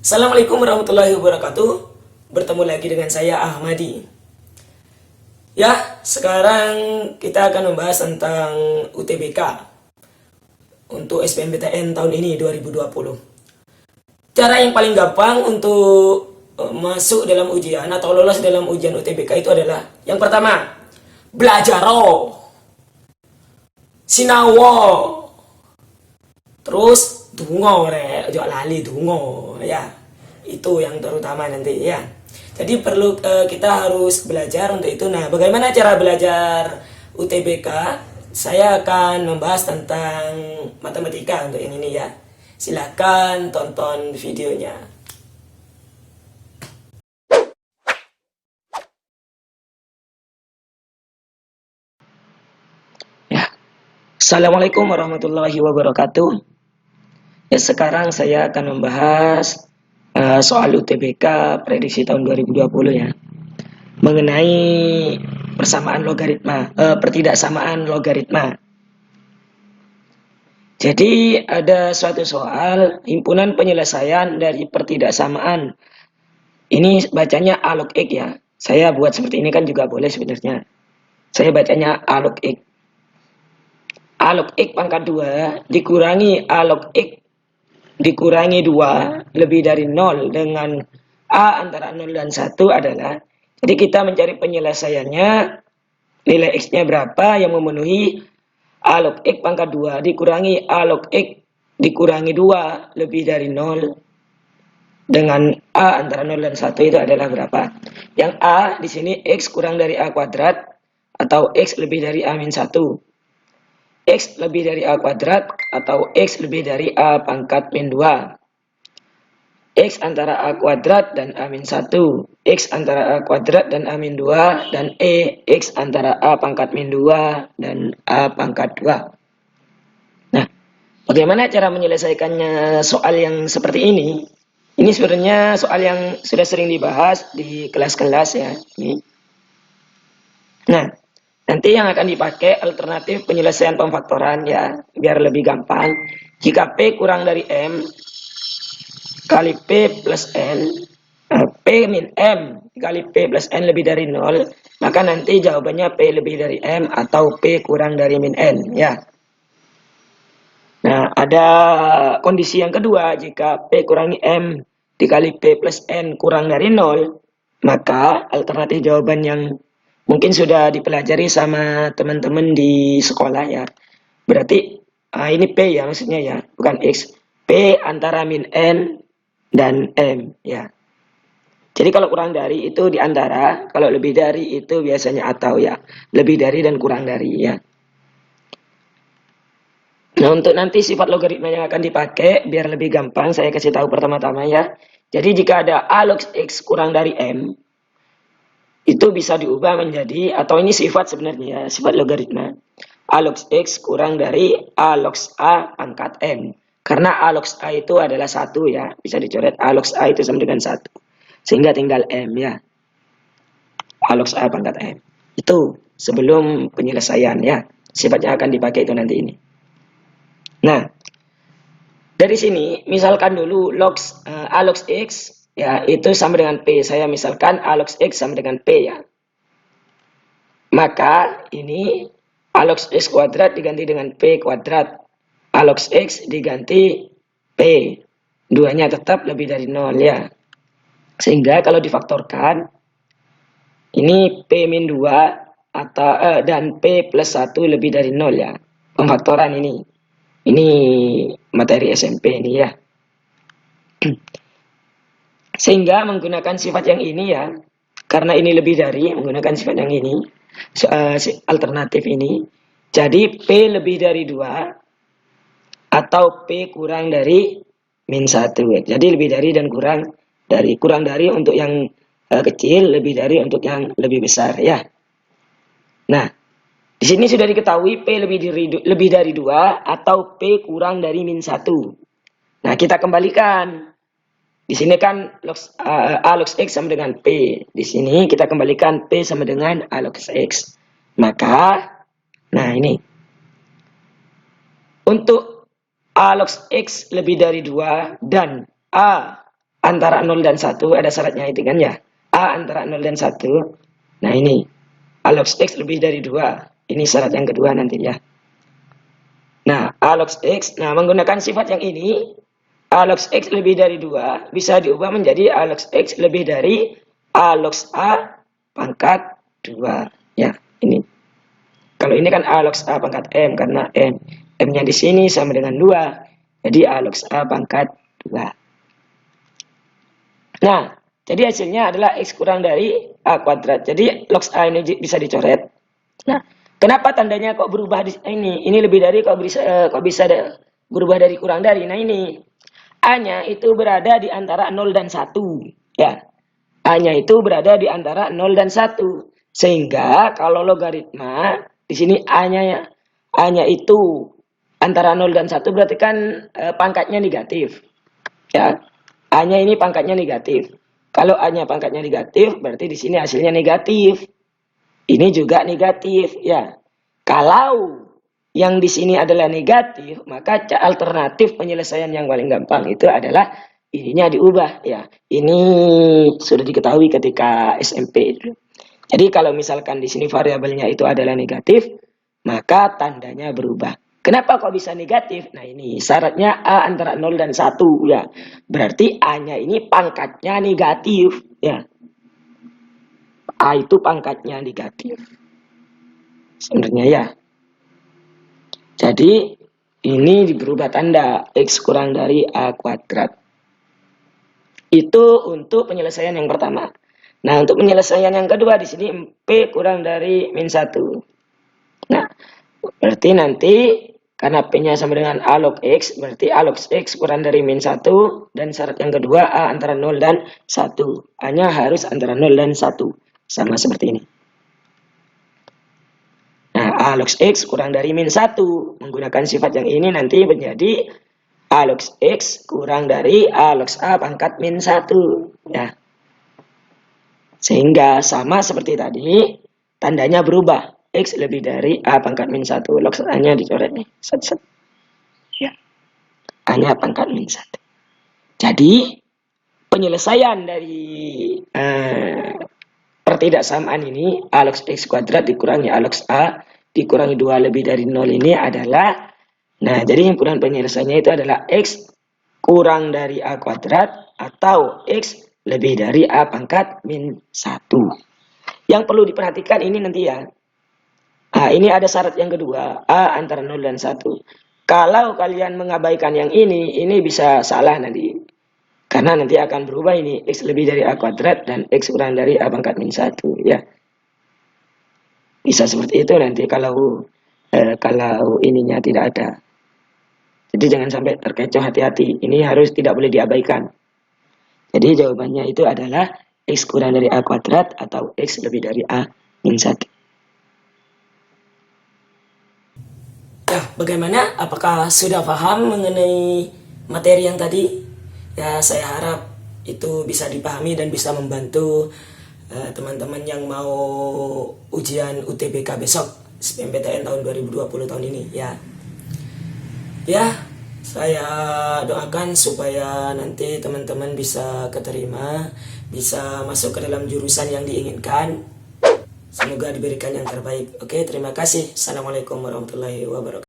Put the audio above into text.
Assalamualaikum warahmatullahi wabarakatuh. Bertemu lagi dengan saya Ahmadi. Ya, sekarang kita akan membahas tentang UTBK untuk SBMPTN tahun ini 2020. Cara yang paling gampang untuk masuk dalam ujian atau lolos dalam ujian UTBK itu adalah yang pertama, belajar sinawo, terus dungo rek, ojo lali dungo ya. Itu yang terutama nanti ya. Jadi perlu kita harus belajar untuk itu. Nah, bagaimana cara belajar UTBK? Saya akan membahas tentang matematika untuk yang ini ya. Silakan tonton videonya. Ya. Assalamualaikum warahmatullahi wabarakatuh. Ya, sekarang saya akan membahas soal UTBK prediksi tahun 2020 ya. Mengenai persamaan logaritma, pertidaksamaan logaritma. Jadi ada suatu soal himpunan penyelesaian dari pertidaksamaan. Ini bacanya A log X ya. Saya buat seperti ini kan juga boleh sebenarnya. Saya bacanya A log X. A log X pangkat 2 dikurangi A log X dikurangi 2 lebih dari 0 dengan A antara 0 dan 1 adalah, jadi kita mencari penyelesaiannya, nilai X-nya berapa yang memenuhi A log X pangkat 2 dikurangi A log X dikurangi 2 lebih dari 0 dengan A antara 0 dan 1 itu adalah berapa. Yang A di sini X kurang dari A kuadrat atau X lebih dari A min 1. X lebih dari A kuadrat atau X lebih dari A pangkat min 2. X antara A kuadrat dan A min 1. X antara A kuadrat dan A min 2. Dan X antara A pangkat min 2 dan A pangkat 2. Nah, bagaimana cara menyelesaikannya soal yang seperti ini? Ini sebenarnya soal yang sudah sering dibahas di kelas-kelas ya. Nah, nanti yang akan dipakai alternatif penyelesaian pemfaktoran ya, biar lebih gampang. Jika P kurang dari M kali P plus N, P min M kali P plus N lebih dari 0, maka nanti jawabannya P lebih dari M atau P kurang dari min N ya. Nah, ada kondisi yang kedua, jika P kurangi M dikali P plus N kurang dari 0, maka alternatif jawaban yang mungkin sudah dipelajari sama teman-teman di sekolah ya. Berarti ini P ya maksudnya ya, bukan X. P antara min N dan M ya. Jadi kalau kurang dari itu di antara, kalau lebih dari itu biasanya atau ya. Lebih dari dan kurang dari ya. Nah, untuk nanti sifat logaritma yang akan dipakai biar lebih gampang saya kasih tahu pertama-tama ya. Jadi jika ada A log X kurang dari M, itu bisa diubah menjadi, atau ini sifat sebenarnya, sifat logaritma. A log X kurang dari A log A pangkat M. Karena A log A itu adalah 1 ya, bisa dicoret A log A itu sama dengan 1. Sehingga tinggal M ya. A log A pangkat M. Itu sebelum penyelesaian ya. Sifatnya akan dipakai itu nanti ini. Nah, dari sini misalkan dulu A log X ya itu sama dengan P. Saya misalkan A log X sama dengan P ya. Maka ini A log X kuadrat diganti dengan P kuadrat. A log X diganti P. Duanya tetap lebih dari 0 ya. Sehingga kalau difaktorkan, ini P min 2 atau dan P plus 1 lebih dari 0 ya. Pemfaktoran ini. Ini materi SMP ini ya. Sehingga menggunakan sifat yang ini ya, karena ini lebih dari, menggunakan sifat yang ini, alternatif ini. Jadi P lebih dari 2 atau P kurang dari min 1. Jadi lebih dari dan kurang dari. Kurang dari untuk yang kecil, lebih dari untuk yang lebih besar ya. Nah, di sini sudah diketahui P lebih dari 2 atau P kurang dari min 1. Nah, kita kembalikan. Di sini kan A log X sama dengan P. Di sini kita kembalikan P sama dengan A log X. Maka, nah ini. Untuk A log X lebih dari 2 dan A antara 0 dan 1 ada syaratnya itu kan ya. A antara 0 dan 1. Nah ini A log X lebih dari 2. Ini syarat yang kedua nanti ya. Nah A log X, nah menggunakan sifat yang ini A log X lebih dari 2 bisa diubah menjadi A log X lebih dari A log A pangkat 2. Ya ini. Kalau ini kan A log A pangkat M karena M-nya di sini sama dengan 2. Jadi A log A pangkat 2. Nah, jadi hasilnya adalah X kurang dari A kuadrat. Jadi log A ini bisa dicoret. Nah, kenapa tandanya kok berubah di ini? Ini lebih dari kok bisa berubah dari kurang dari. Nah, ini A-nya itu berada di antara 0 dan 1. Ya. A-nya itu berada di antara 0 dan 1. Sehingga kalau logaritma di sini A-nya itu antara 0 dan 1 berarti kan pangkatnya negatif. Ya. A-nya ini pangkatnya negatif. Kalau A-nya pangkatnya negatif, berarti di sini hasilnya negatif. Ini juga negatif, ya. Kalau yang di sini adalah negatif, maka alternatif penyelesaian yang paling gampang itu adalah ininya diubah, ya. Ini sudah diketahui ketika SMP. Jadi kalau misalkan di sini variabelnya itu adalah negatif, maka tandanya berubah. Kenapa kok bisa negatif? Nah ini syaratnya A antara 0 dan 1 ya. Berarti A-nya ini pangkatnya negatif ya. A itu pangkatnya negatif. Sebenarnya ya. Jadi ini berubah tanda X kurang dari A kuadrat. Itu untuk penyelesaian yang pertama. Nah untuk penyelesaian yang kedua di sini P kurang dari min 1. Nah berarti nanti karena P-nya sama dengan A log X, berarti A log X kurang dari min 1. Dan syarat yang kedua, A antara 0 dan 1. A-nya harus antara 0 dan 1. Sama seperti ini. Nah, A log X kurang dari min 1. Menggunakan sifat yang ini nanti menjadi A log X kurang dari A log A pangkat min 1. Ya. Sehingga sama seperti tadi, tandanya berubah. X lebih dari A pangkat min 1. Log A-nya dicoret nih. Set. Ya. A-nya pangkat min 1. Jadi, penyelesaian dari pertidaksamaan ini, A log X kuadrat dikurangi A log A, dikurangi 2 lebih dari 0 ini adalah, nah jadi himpunan penyelesaiannya itu adalah X kurang dari A kuadrat atau X lebih dari A pangkat min 1. Yang perlu diperhatikan ini nanti ya. Nah, ini ada syarat yang kedua, A antara 0 dan 1. Kalau kalian mengabaikan yang ini bisa salah nanti. Karena nanti akan berubah ini, X lebih dari A kuadrat dan X kurang dari A pangkat min 1. Ya. Bisa seperti itu nanti kalau ininya tidak ada. Jadi jangan sampai terkecoh, hati-hati. Ini harus tidak boleh diabaikan. Jadi jawabannya itu adalah X kurang dari A kuadrat atau X lebih dari A min 1. Ya, bagaimana? Apakah sudah paham mengenai materi yang tadi? Ya, saya harap itu bisa dipahami dan bisa membantu teman-teman yang mau ujian UTBK besok, SBMPTN tahun 2020 tahun ini ya. Ya, saya doakan supaya nanti teman-teman bisa keterima, bisa masuk ke dalam jurusan yang diinginkan. Semoga diberikan yang terbaik. Oke, terima kasih. Assalamualaikum warahmatullahi wabarakatuh.